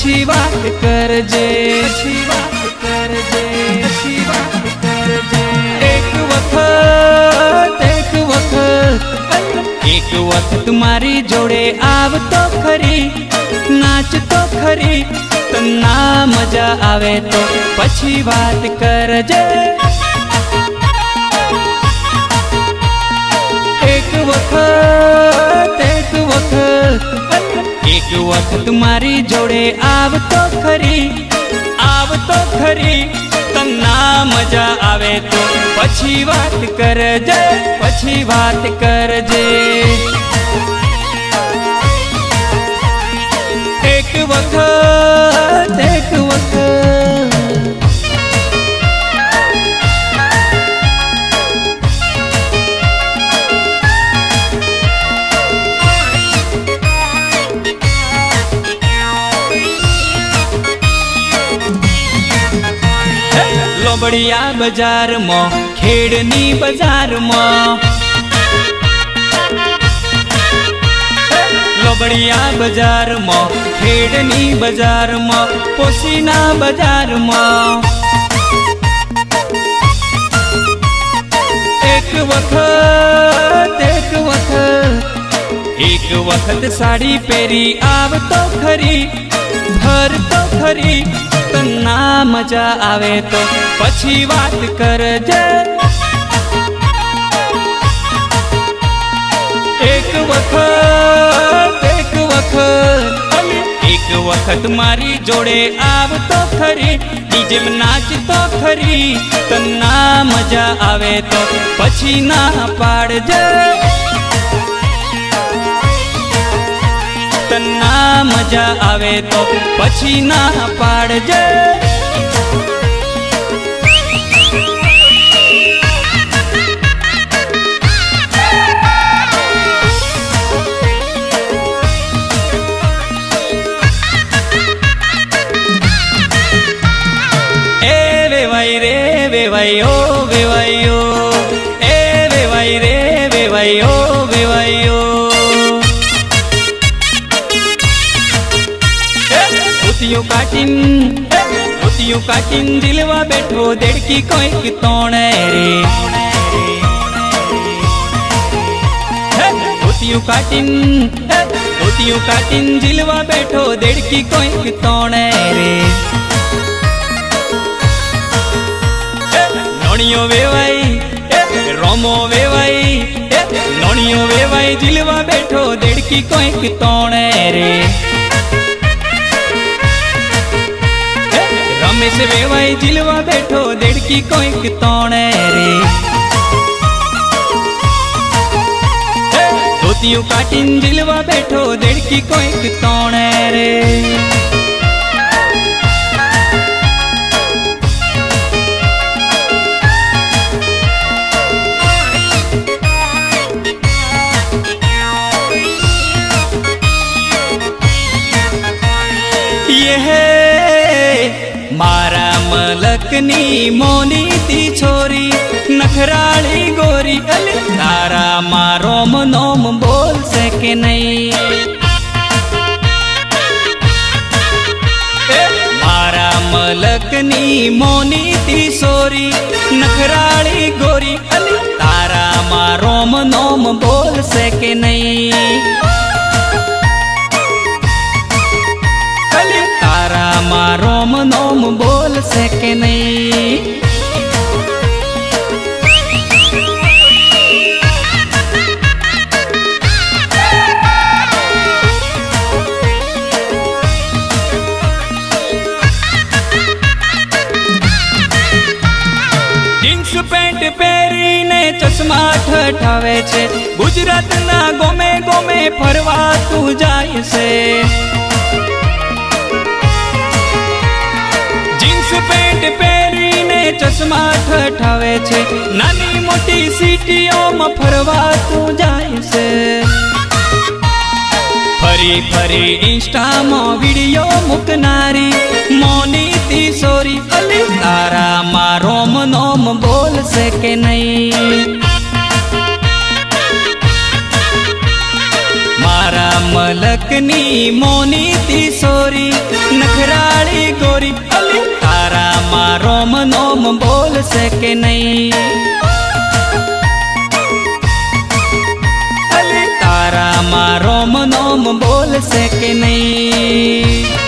પછી વાત કરજે, પછી વાત કરજે, પછી વાત કરજે। એક વખત મારી જોડે આવતો ખરી, નાચતો ખરી, તો ના મજા આવે તો પછી વાત કરજે। એક વખત મારી જોડે આવતો ખરી, આવતો ખરી, તો ના મજા આવે તો પછી વાત કરજે, પછી વાત કરજે। એક વખત, એક વખત લોબડિયા બજારમાં, ખેડની બજારમાં, લોબડિયા બજારમાં, ખેડની બજારમાં, પોસીના બજારમાં। એક વખત, એક વખત, એક વખત સાડી પહેરી આવતો ખરી, ભરતો ખરી, તો ના મજા આવે તો પછી વાત કરજે। એક વખત, એક વખત, એક વખત મારી જોડે આવતો ખરી, ડીજેમાં નાચતો ખરી, તો ના મજા આવે તો પછી ના પાડજે। ના મજા આવે તો પછી ના પાડજે। એ વેવાઈ રે વેવાઈ ઓ વેવાઈ ઓ, એ વેવાઈ રે વેવાઈ ઓ વેવાઈ ઓ। ધોતિયું કાટીન દિલવા બેઠો દેડકી કોઈક તોણે રે, ધોતિયું કાટીન દિલવા બેઠો દેડકી કોઈક તોણે રે। નોણિયો વેવાઈ, રોમો વેવાઈ, નોણિયો વેવાઈ દિલવા બેઠો દેડકી કોઈક તોણે રે। રમેશ વેવાઈ જીલવા બેઠો દેડકી કોઈક તોણે રે। ધોતિયું કાટીન જીલવા બેઠો દેડકી કોઈક તોણે રે। મારા મલકની મોની તી છોરી, નખરાળી ગોરી, અલે તારા મારો નોમ બોલશે કે નહીં? મારા મલકની મોની તી છોરી, નખરાળી ગોરી, અલે તારા મારો નોમ બોલશે કે નહીં? મારો નોમ બોલશે કે નહીં? જીન્સ પેન્ટ પહેરીને ચશ્મા ઠઠાવે છે, ગુજરાતના ગોમે ગોમે ફરવા તું જાય છે। પેન્ટ પહેરીને ચશ્મા ઠઠાવે છે, નાની મોટી સિટીઓમાં ફરવા તું જાય છે। ફરી ફરી ઇન્સ્ટામાં વિડીયો મૂકનારી મોની તી સોરી, અલી તારા મારો નોમ બોલશે કે નહીં? મારા मलकनी मोनी ती सोरी नखराड़ी गोरी अली तारा मारो मनोम बोल सके नहीं अली तारा मारो मनोम बोल सके नहीं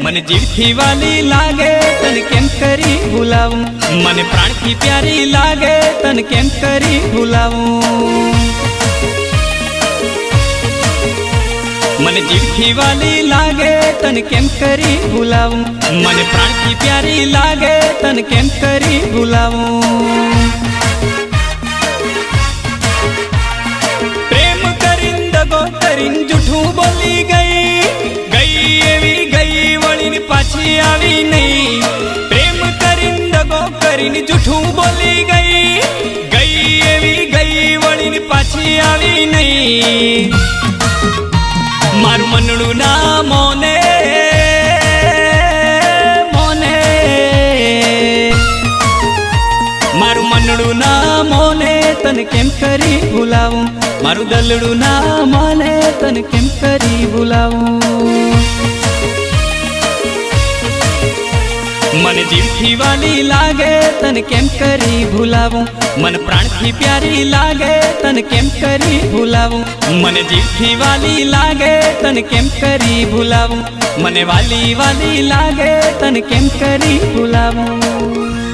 मन जीवथी वाली लागे तन केम करी भूलाऊं मन प्राण की प्यारी लागे तन केम करी भूलाऊं मन जीवथी वाली लागे तन केम करी भूलाऊं मन प्राण की प्यारी लागे तन केम करी भूलाऊं प्रेम करीन दगो करीन जूठू बोली गई पाछी आवी नहीं प्रेम करीन दगो करीन जूठू बोली गई एवी गई वळीन पाछी आवी नहीं मारू मनडू ना मोने मोने मारू मनडू ना मोने तन केम करी भूलाऊं मारू दलडू ना मोने तन केम करी भूलाऊं मन जीवथी वाली लागे तन केम करी भूलाऊं मन प्राण की प्यारी लागे तन केम करी भूलाऊं मन जीवथी वाली लागे तन केम करी भूलाऊं मन वाली वाली लागे तन केम करी भूलाऊं।